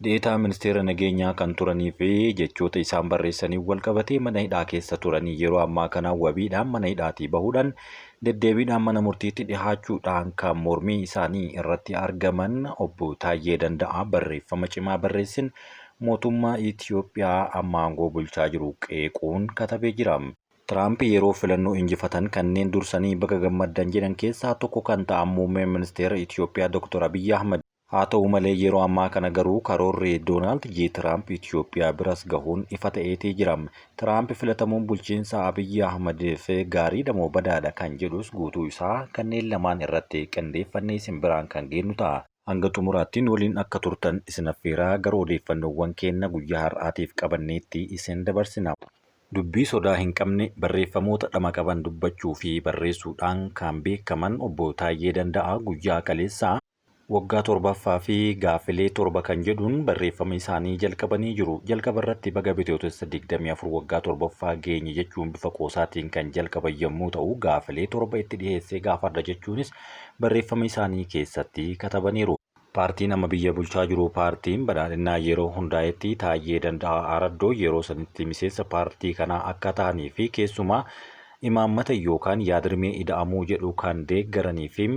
Deetaa ministeera nageenyaa kan turanii fi jechoota isaan barreessanii wal qabatee mana hidhaa keessa turanii yeroo ammaa kana wabiidhaan mana hidhaatii bahuudhaan deddeebiidhaan mana murtiitti dhihaachuudhaan kan mormii isaanii irratti argaman obbo Taayyee Danda'aa barreeffama cimaa barreessin mootummaa Itoophiyaa amma aangoo bulchaa jiru qeequun katabee jira. Tiraamp yeroo filannoo injifatan kanneen dursanii baga gammaddan jedhan keessaa tokko kan ta'an muummeen ministeera Itoophiyaa Dr. Abiyyi Ahmad. Haa ta'u malee yeroo ammaa kana garuu karoorri Doonaald J. Tiraamp Itoophiyaa biras gahuun ifa ta'eetii jira. Tiraamp filatamuun bulchiinsa Abiyyi Ahmadiif gaariidha moo badaadha kan jedhus guutuu isaa kanneen lamaan irratti qindeeffannee isin biraan kan geenyu ta'a. Hanga xumuraattiin waliin akka turtan isin affeeraa gara odeeffannoowwan keenya guyyaa har'aatiif qabanneetti isin dabarsina. Dubbii sodaa hin qabne barreeffamoota dhama qaban dubbachuu fi barreessuudhaan kan beekaman obbo Taayyee Danda'aa guyyaa kaleessaa waggaa 7ffaa fi gaafilee 7 kan jedhuun barreeffama isaanii jalqabanii jiru. Jalqaba irratti baga bitootessa 24 waggaa 7ffaa geenye jechuun bifa qoosaatiin kan jalqaban yommuu ta'u, gaafilee 7 itti dhiyeessee gaafadha jechuunis barreeffama isaanii keessatti katabaniiru. Paartiin amma biyya bulchaa jiru paartiin badhaadhinaa yeroo hundaa'etti Taayyee Danda'aa Araddoo yeroo sanitti miseensa paartii kanaa akka ta'anii fi keessumaa imaammata yookaan yaadrimee ida'amuu jedhu kan deeggaranii fi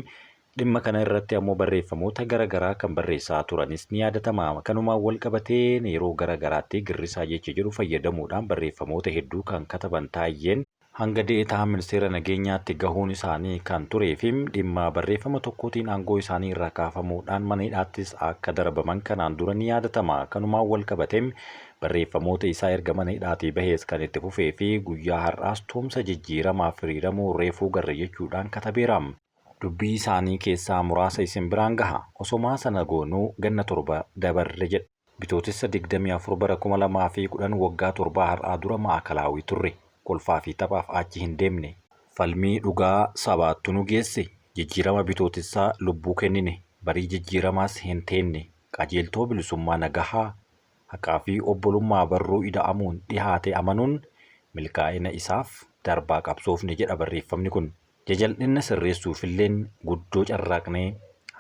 dhimma kana irratti ammoo barreeffamoota garaagaraa kan barreessaa turanis ni yaadatama. Kanumaan wal qabatee yeroo garaagaraatti girrisaa jecha jedhu fayyadamuudhaan barreeffamoota hedduu kan kataban Taayyeen hanga deetaa ministeera nageenyaatti gahuun isaanii kan turee fi dhimma barreeffama tokkootiin aangoo isaanii irraa kaafamuudhaan mana hidhaattis akka darbaman kanaan dura ni yaadatama. Kanumaan wal qabatee barreeffamoota isaa erga mana hidhaatii bahees kan itti fufee fi guyyaa har'aas tumsa jijjiiramaaf hiriiramuu reefuu garre jechuudhaan katabeera. Dubbii isaanii keessaa muraasa isin biraan gaha. Osomaa sana goonuu ganna 7 dabarre jedha. Bitootessa 24 bara 2010 waggaa 7 har'aa dura maakalaawii turre. Kolfaa fi taphaaf achi hin deemne. Falmii dhugaa sabaattu nu geesse. Jijjiirama bitootessaa lubbuu kennine. Barii jijjiiramaas hin teenne. Qajeeltoo bilisummaa nagahaa haqaa fi obbolummaa barruu ida'amuun dhihaate amanuun milkaa'ina isaaf darbaa qabsoofne jedha barreeffamni kun. Jajal'inna sirreessuufilleen guddoo carraaqnee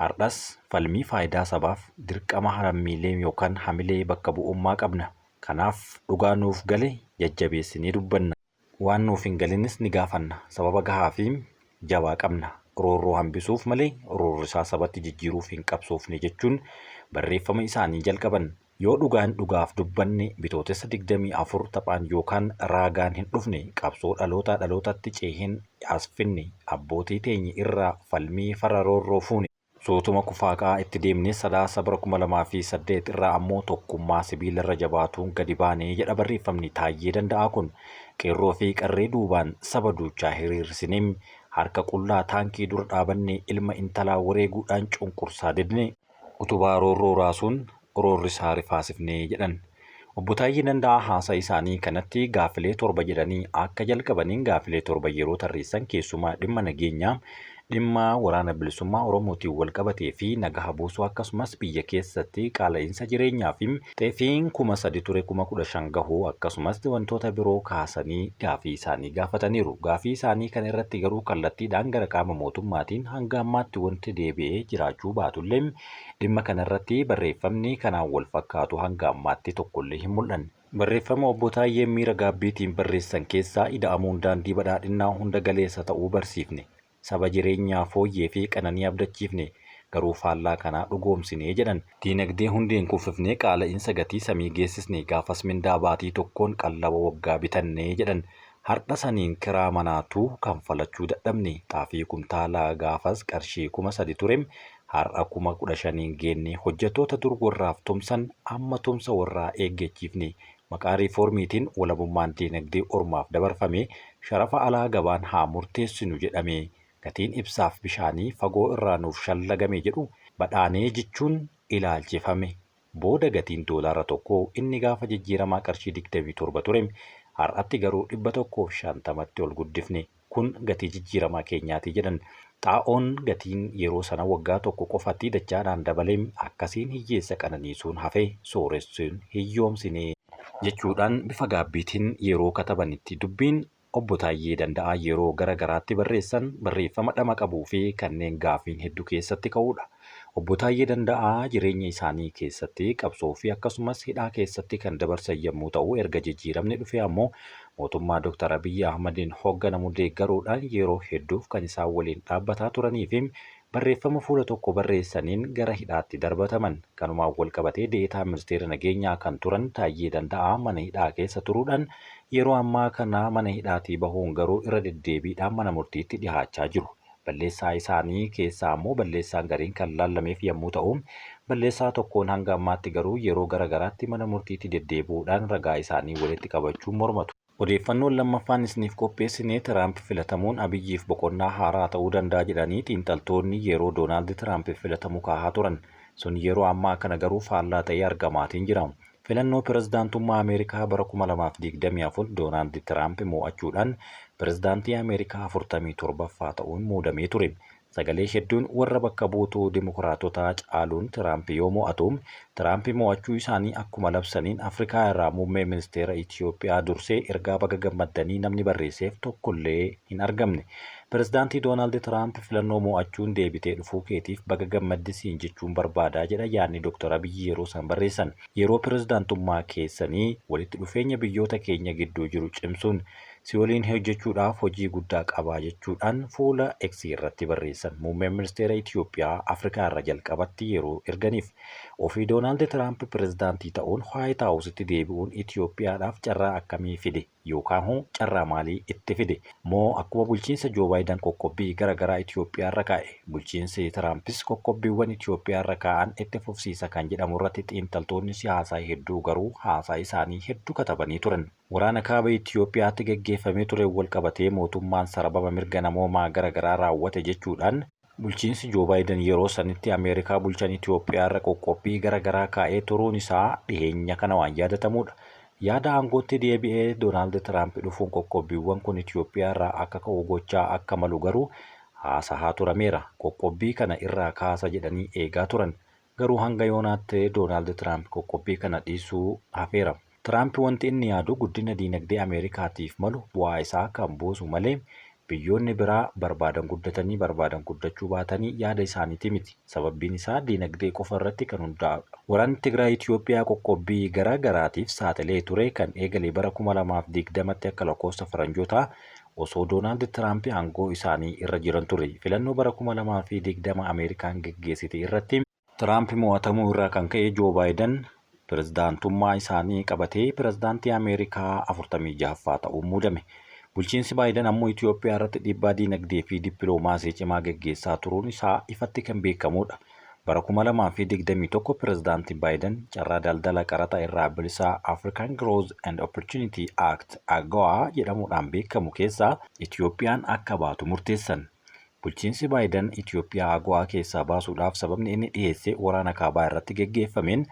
har'as falmii faayidaa sabaaf dirqama harammiilee yookaan hamilee bakka bu'ummaa qabna. Kanaaf dhugaa nuuf gale jajjabeessinee dubbanna. Waan nuuf hin galinis ni gaafanna. Sababa gahaa fi jabaa qabna. Roorroo hambisuuf malee roorrisaa sabatti jijjiiruuf hin qabsoofne jechuun barreeffama isaanii jalqaban. Yoo dhugaan dhugaaf dubbanne bitootessa 24 taphaan yookaan raagaan hin dhufne qabsoo dhalootaa dhalootatti ceehin asfinne abbootii teenya irraa falmii fara roorroo fuune. Sootuma kufaaqaa itti deemnee sadaasa bara 2008 irraa ammoo tokkummaa sibiila irra jabaatuun gadi baanee jedha barreeffamni Taayyee Danda'aa kun. Qeerroo fi qarree duubaan saba duuchaa hiriirsinee harka qullaa taankii dura dhaabannee ilma intalaa wareeguudhaan cunqursaa didne utubaa roorroo raasuun roorrisaa rifaasifnee jedhan. Obbo Taayyee Danda'aa haasaa isaanii kanatti gaafilee 7 jedhanii akka jalqabaniin gaafilee 7 yeroo tarreessan keessumaa dhimma nageenyaa, dhimma waraana bilisummaa Oromootiin wal qabatee fi nagaha buusuu akkasumas biyya keessatti qaala'insa jireenyaa fi xeefiin 3,000 ture 15,000 gahuu akkasumas wantoota biroo kaasanii gaafii isaanii gaafataniiru. Gaafii isaanii kana irratti garuu kallattiidhaan gara qaama mootummaatiin hanga ammaatti wanti deebi'ee jiraachuu baatullee dhimma kana irratti barreeffamni kanaan wal fakkaatu hanga ammaatti tokkollee hin mul'anne. Barreeffama obbo Taayyee miira gaabbiitiin barreessan keessaa ida'amuun daandii badhaadhinnaa hunda galeessa ta'uu barsiifne. Saba jireenyaa fooyyee fi qananii abdachiifne garuu faallaa kanaa dhugoomsine jedhan. Diinagdee hundeen kuffifnee qaala'insa gatii samii geessisne gaafas mindaa baatii tokkoon qallaba waggaa bitanne jedhan. Har'a saniin kiraa manaatuu kan falachuu dadhabne xaafii kumtaalaa gaafas qarshii 3,000 ture har'a 15,000 geenne hojjettoota dur warraaf tumsan amma tumsa warraa eeggachiifne. Maqaa riiformiitiin walabummaan diinagdee ormaaf dabarfame sharafa alaa gabaan haa murteessinu jedhame. Gatiin ibsaaf bishaanii fagoo irraa nuuf shallagame jedhu badhaanee jechuun ilaalchifame. Booda gatiin doolaara tokkoo inni gaafa jijjiiramaa qarshii 27 ture har'atti garuu 150tti ol guddifne. Kun gatii jijjiiramaa keenyaati jedhan. Xaa'oon gatiin yeroo sana waggaa tokko qofatti dachaadhaan dabalee akkasiin hiyyeessa qananiisuun hafe sooressuun hiyyoomsine jechuudhaan bifa gaabbiitiin yeroo katabanitti dubbiin obbo Taayyee Danda'aa yeroo gara garaatti barreessan barreeffama dhama qabuu fi kanneen gaafiin hedduu keessatti ka'udha. Obbo Taayyee Danda'aa jireenya isaanii keessatti qabsoo fi akkasumas hidhaa keessatti kan dabarsan yommuu ta'u, erga jijjiiramni dhufe ammoo mootummaa Dr. Abiyyi Ahmadiin hoogganamu deeggaruudhaan yeroo hedduuf kan isaan waliin dhaabbataa turanii fi barreeffama fuula tokko barreessaniin gara hidhaatti darbataman. Kanumaan wal qabatee deetaa ministeera nageenyaa kan turan Taayyee Danda'aa mana hidhaa keessa turuudhaan yeroo ammaa kana mana hidhaatii bahuun garuu irra deddeebiidhaan mana murtiitti dhihaachaa jiru. Balleessaa isaanii keessaa ammoo balleessaan gariin kan laallameef yommuu ta'u, balleessaa tokkoon hanga ammaatti garuu yeroo garaagaraatti mana murtiitti deddeebi'uudhaan ragaa isaanii walitti qabachuun mormatu. Odeeffannoon lammaffaan isiniif qopheessine Tiraamp filatamuun Abiyyiif boqonnaa haaraa ta'uu danda'a jedhanii xiinxaltoonni yeroo Doonaald Tiraamp filatamu kaahaa turan. Sun yeroo ammaa kana garuu faallaa ta'ee argamaatiin jira. Filannoo pirezidaantummaa Ameerikaa bara 2024 Doonaald Tiraamp mo'achuudhaan pirezidaantii Ameerikaa 47ffaa ta'uun muudamee ture. Sagalee hedduun warra bakka buutuu dimokiraatotaa caaluun Tiraamp yoo mo'atu, Tiraamp mo'achuu isaanii akkuma labsaniin Afrikaa irraa muummee ministeera Itiyoophiyaa dursee ergaa baga gammaddanii namni barreesseef tokkollee hin argamne. Pirezidaantii Doonaald Tiraamp filannoo mo'achuun deebitee dhufuu keetiif baga gammaddisiin jechuun barbaadaa jedha yaadni Dr. Abiyyi yeroo san barreessan. Yeroo pirezidaantummaa keessanii walitti dhufeenya biyyoota keenya gidduu jiru cimsuun si waliin hojjechuudhaaf hojii guddaa qabaa jechuudhaan fuula X irratti barreessan. Muummeen ministeera Itiyoophiyaa Afrikaa irra jalqabatti yeroo erganiif ofii Doonaald Tiraamp pirezidaantii ta'uun Waayit Haawusitti deebi'uun Itiyoophiyaadhaaf carraa akkamii fide yookaan hoo carraa maalii itti fide? Moo akkuma bulchiinsa Joo Baayiden qoqqobbii garaagaraa Itiyoophiyaa irra kaa'e, bulchiinsi Tiraampis qoqqobbiiwwan Itiyoophiyaa irra kaa'an itti fufsiisa kan jedhamu irratti xiinxaltoonni siyaasaa hedduu garuu haasaa isaanii hedduu katabanii turan. Waraana kaaba Itiyoophiyaatti gaggeeffamee ture wal qabatee mootummaan sarbama mirga namoomaa garaagaraa raawwate jechuudhaan bulchiinsi Joo Baayiden yeroo sanitti Ameerikaa bulchan Itiyoophiyaa irra qoqqobbii garaagaraa kaa'ee turuun isaa dhiyeenya kana waan yaadatamudha. Yaada aangootti deebi'ee Doonaald Tiraamp dhufuun qoqqobbiiwwan kun Itiyoophiyaa irraa akka ka'u gochaa akka malu garuu haasahaa turameera. Qoqqobbii kana irraa kaasa jedhanii eegaa turan. Garuu hanga yoonaatti Doonaald Tiraamp qoqqobbii kana dhiisuu hafeera. Tiraamp wanti inni yaadu guddina diinagdee Ameerikaatiif malu bu'aa isaa kan buusu malee biyyoonni biraa barbaadan guddatanii barbaadan guddachuu baatanii yaada isaaniiti miti. Sababbiin isaa diinagdee qofa irratti kan hundaa'udha. Waraanni Tigraay Itiyoophiyaa qoqqobbii garaagaraatiif saaxilee ture kan eegale bara 2020tti akka lakkoofsa faranjootaa osoo Doonaald Tiraamp aangoo isaanii irra jiran ture. Filannoo bara 2020 Ameerikaan geggeessite irratti Tiraamp mo'atamuu irraa kan ka'e Joo Baayiden pirezidaantummaa isaanii qabatee pirezidaantii Ameerikaa 46ffaa ta'uun muudame. Bulchiinsi Baayiden ammoo Itiyoophiyaa irratti dhiibbaa diinagdee fi dippiloomaasii cimaa geggeessaa turuun isaa ifatti kan beekamudha. Bara 2021 pirezidaantii Baayiden carraa daldala qaraxa irraa bilisaa African Growth and Opportunity Act AGOA jedhamuudhaan beekamu keessaa Itiyoophiyaan akka baatu murteessan. Bulchiinsi Baayiden Itiyoophiyaa AGOA keessaa baasuudhaaf sababni inni dhiyeesse waraana kaabaa irratti geggeeffameen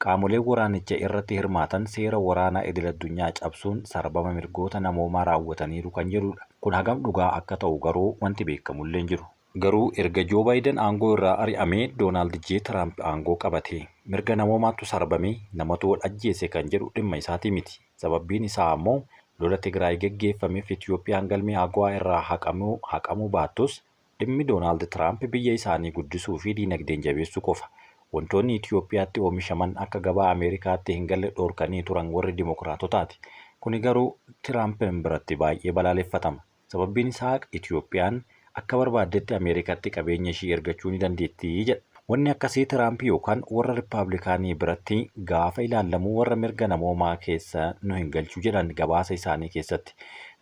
qaamolee waraanicha irratti hirmaatan seera waraanaa idil-addunyaa cabsuun sarbama mirgoota namoomaa raawwataniiru kan jedhudha. Kun hagam dhugaa akka ta'u garuu wanti beekamullee hin jiru. Garuu erga Joo Baayiden aangoo irraa ari'amee Doonaald J. Tiraamp aangoo qabate mirga namoomaatu sarbame namatu wal ajjeese kan jedhu dhimma isaatii miti. Sababbiin isaa ammoo lola Tigraay geggeeffameef Itiyoophiyaan galmee AGOA irraa haqamuu baattus dhimmi Doonaald Tiraamp biyya isaanii guddisuu fi diinagdeen jabeessuu qofa. Wantoonni Itiyoophiyaatti oomishaman akka gabaa Ameerikaatti hin galle dhorkanii turan warri dimokiraatotaati. Kuni garuu Tiraampiin biratti baay'ee balaaleffatama. Sababbiin isaa Itiyoophiyaan akka barbaaddetti Ameerikaatti qabeenya ishii ergachuu ni dandeetti jedha. Wanni akkasii Tiraamp yookaan warra Rippaabilikaanii biratti gaafa ilaalamu warra mirga namoomaa keessa nu hin galchu jedhan gabaasa isaanii keessatti.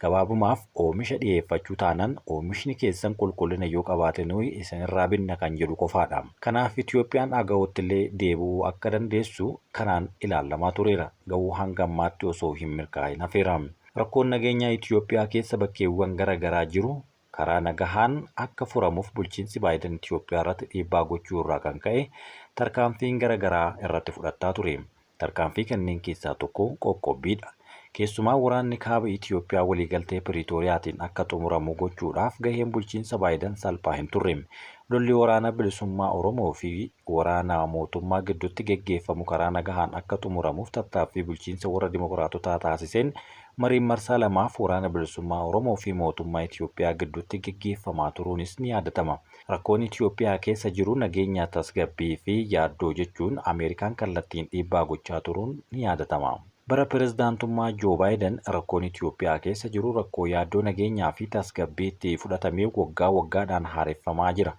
Gabaabumaaf oomisha dhiyeeffachuu taanaan oomishni keessan qulqullina yoo qabaate nuyi isinirraa binna kan jedhu qofaadha. Kanaaf Itiyoophiyaan AGO'tti illee deebi'uu akka dandeessu kanaan ilaalamaa tureera. Garuu hanga ammaatti osoo hin mirkaa'in hafeera. Rakkoon nageenyaa Itiyoophiyaa keessa bakkeewwan garaagaraa jiru karaa nagahaan akka furamuuf bulchiinsi Baayiden Itiyoophiyaa irratti dhiibbaa gochuu irraa kan ka'e tarkaanfiin garaagaraa irratti fudhataa ture. Tarkaanfii kanneen keessaa tokko qoqqobbiidha. Keessumaa waraanni kaaba Itiyoophiyaa waliigaltee Piriitooriyaatiin akka xumuramu gochuudhaaf gaheen bulchiinsa Baayiden salphaa hin turre. lolli waraana bilisummaa Oromoo fi waraana mootummaa gidduutti geggeeffamu karaa nagahaan akka xumuramuuf tattaaffii bulchiinsa warra Dimookiraatotaa taasiseen mariin marsaa lamaaf waraana bilisummaa Oromoo fi mootummaa Itoophiyaa gidduutti geggeeffamaa turuunis ni yaadatama. Rakkoon Itoophiyaa keessa jiru nageenya, tasgabbii fi yaaddoo jechuun Ameerikaan kallattiin dhiibbaa gochaa turuun ni yaadatama. Bara pirezidaantummaa Joo Baayiden rakkoon Itoophiyaa keessa jiru rakkoo yaaddoo nageenyaa fi tasgabbiitti fudhatamee waggaa waggaadhaan haareffamaa jira.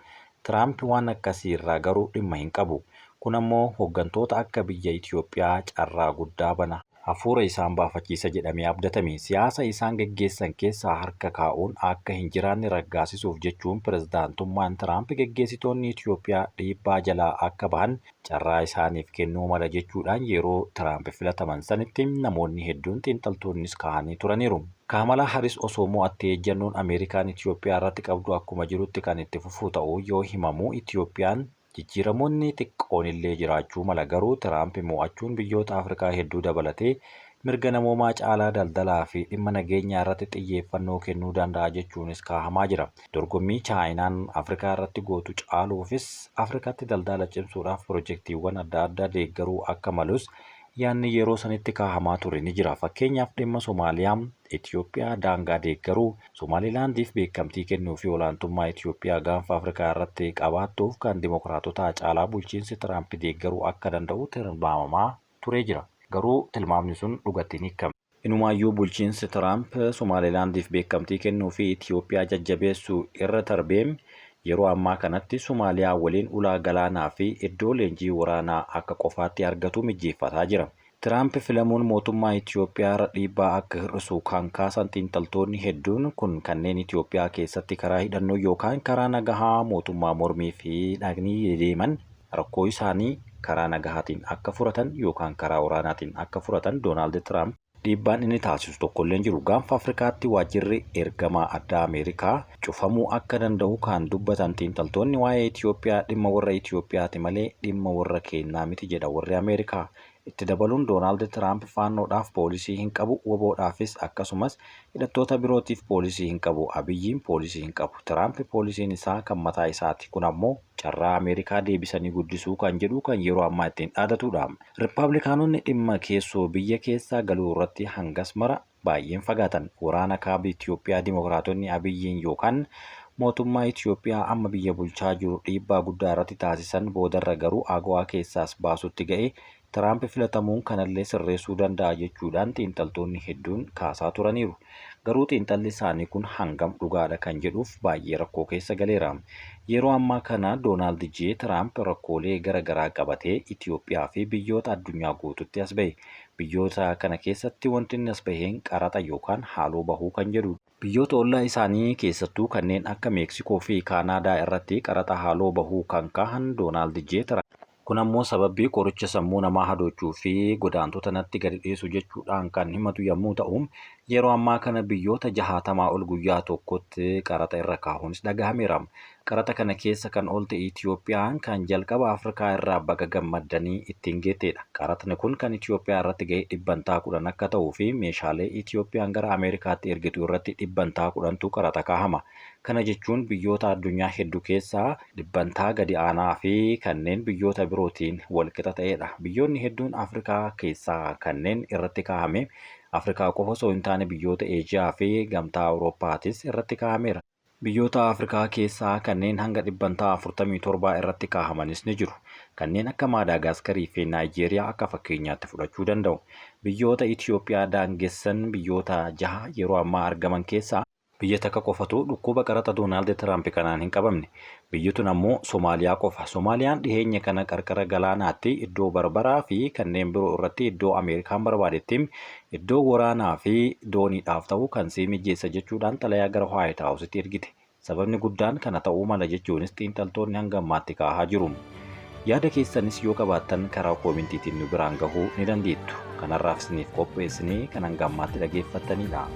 Tiraamp waan akkasii irraa garuu dhimma hin qabu. Kun ammoo hooggantoota akka biyya Itoophiyaa carraa guddaa bana. Hafuura isaan baafachiisa jedhamee abdatame. Siyaasa isaan geggeessan keessaa harka kaa'uun akka hin jiraanne raggaasisuuf jechuun pirezidaantummaan Tiraamp geggeessitoonni Itoophiyaa dhiibbaa jalaa akka bahan carraa isaaniif kennuu mala jechuudhaan yeroo Tiraamp filataman sanitti namoonni hedduun xiinxaltoonnis kaa'anii turaniiru. Kamalaa Haaris osoo mo'attee ejjennoon Ameerikaan Itoophiyaa irratti qabdu akkuma jirutti kan itti fufuu ta'uu yoo himamu, Itoophiyaan jijjiiramoonni xiqqoon illee jiraachuu mala. Garuu Tiraamp mo'achuun biyyoota Afrikaa hedduu dabalatee mirga namoomaa caalaa daldalaa fi dhimma nageenyaa irratti xiyyeeffannoo kennuu danda'a jechuunis kaahamaa jira. Dorgommii Chaayinaan Afrikaa irratti gootu caaluufis Afrikaatti daldala cimsuudhaaf pirojektiiwwan adda addaa deeggaruu akka malus yaanni yeroo sanitti kaahamaa ture ni jira. Fakkeenyaaf dhimma Somaaliyaa, Itoophiyaa daangaa deeggaruu, Somaalilaandiif beekamtii kennuu fi olaantummaa Itoophiyaa gaanfa Afrikaa irratti qabaattuuf kan Dimookiraatotaa caalaa bulchiinsi Tiraamp deeggaruu akka danda'u tilmaamamaa turee jira. Garuu tilmaamni sun dhugatti hin hiikamne. Inumaayyuu bulchiinsi Tiraamp Somaalilaandiif beekamtii kennuu fi Itoophiyaa jajjabeessuu irra tarbeem yeroo ammaa kanatti Somaaliyaa waliin ulaa galaanaa fi iddoo leenjii waraanaa akka qofaatti argatu mijeeffataa jira. Tiraamp filamuun mootummaa Itoophiyaa irra dhiibbaa akka hir'isu kan kaasan xiinxaltoonni hedduun kun kanneen Itoophiyaa keessatti karaa hidhannoo yookaan karaa nagahaa mootummaa mormii fi dhaqnii deeman rakkoo isaanii karaa nagahaatiin akka furatan yookaan karaa waraanaatiin akka furatan Doonaald Tiraamp dhiibbaan inni taasisu tokkollee hin jiru. Gaanfa Afrikaatti waajjirri ergamaa addaa Ameerikaa cufamuu akka danda'u kan dubbatan xiinxaltoonni waa'ee Itoophiyaa dhimma warra Itoophiyaati malee dhimma warra keenyaa miti jedha warri Ameerikaa. Itti dabaluun Doonaald Tiraamp faannoodhaaf poolisii hin qabu, WBO'dhaafis akkasumas hidhattoota birootiif poolisii hin qabu, Abiyyiin poolisii hin qabu. Tiraamp poolisiin isaa kan mataa isaati. Kun ammoo carraa Ameerikaa deebisanii guddisuu kan jedhu kan yeroo ammaa ittiin dhaadatudha. Rippaabilikaanonni dhimma keessoo biyya keessaa galuu irratti hangas mara baay'een fagaatan. Waraana kaaba Itoophiyaa Dimookiraatonni Abiyyiin yookaan mootummaa Itoophiyaa amma biyya bulchaa jiru dhiibbaa guddaa irratti taasisan boodarra garuu aagawaa keessaas baasutti ga'e. Tiraamp filatamuun kanallee sirreessuu danda'a jechuudhaan xiinxaltoonni hedduun kaasaa turaniiru. Garuu xiinxalli isaanii kun hangam dhugaadha kan jedhuuf baay'ee rakkoo keessa galeera. Yeroo ammaa kana Doonaald J. Tiraamp rakkoolee garaagaraa qabatee Itoophiyaa fi biyyoota addunyaa guututti as bahe. Biyyoota kana keessatti wanti inni as baheen qaraxa yookaan haaloo bahuu kan jedhu. Biyyoota ollaa isaanii keessattuu kanneen akka Meeksikoo fi Kaanaadaa irratti qaraxa haaloo bahuu kan kaahan Doonaald J. Tiraamp. Kun ammoo sababii qoricha sammuu namaa hadoochuu fi godaantota natti gadi dhiyeessu jechuudhaan kan himatu yommuu ta'u, yeroo ammaa kana biyyoota 60 ol guyyaa tokkotti qaraxa irra kaahuunis dhagahameera. Qaraxa kana keessa kan oolte Itoophiyaan kan jalqaba Afrikaa irraa baga gammaddanii ittiin geetteedha. Qaraxni kun kan Itoophiyaa irratti ga'e 10% akka ta'uu fi meeshaalee Itoophiyaan gara Ameerikaatti ergitu irratti 10%tu qaraxa kaahama. Kana jechuun biyyoota addunyaa hedduu keessaa 10% gadi aanaa fi kanneen biyyoota birootiin walqixa ta'edha. Biyyoonni hedduun Afrikaa keessaa kanneen irratti kaahame Afrikaa qofa osoo hin taane biyyoota Eeshiyaa fi gamtaa Awurooppaatis irratti kaahameera. Biyyoota Afrikaa keessaa kanneen hanga 47% irratti kaahamanis ni jiru. Kanneen akka Maadaagaskarii fi Naayijeeriyaa akka fakkeenyaatti fudhachuu danda'u. Biyyoota Itoophiyaa daangessan biyyoota 6 yeroo ammaa argaman keessaa biyya takka qofatu dhukkuba qaraxa Doonaald Tiraamp kanaan hin qabamne. Biyyi tun ammoo Somaaliyaa qofa. Somaaliyaan dhiheenya kana qarqara galaanaatti iddoo barbaraa fi kanneen biroo irratti iddoo Ameerikaan barbaadetti iddoo waraanaa fi dooniidhaaf ta'u kan sii mijeessa jechuudhaan xalayaa gara White House-tti ergite. Sababni guddaan kana ta'uu mala jechuunis xiinxaltoonni hanga ammaatti kaahaa jiru. Yaada keessanis yoo qabaattan karaa koomentiitiin nu biraan gahuu ni dandeettu. Kanarraaf isiniif qopheessinee kan hanga ammaatti dhageeffattanidha.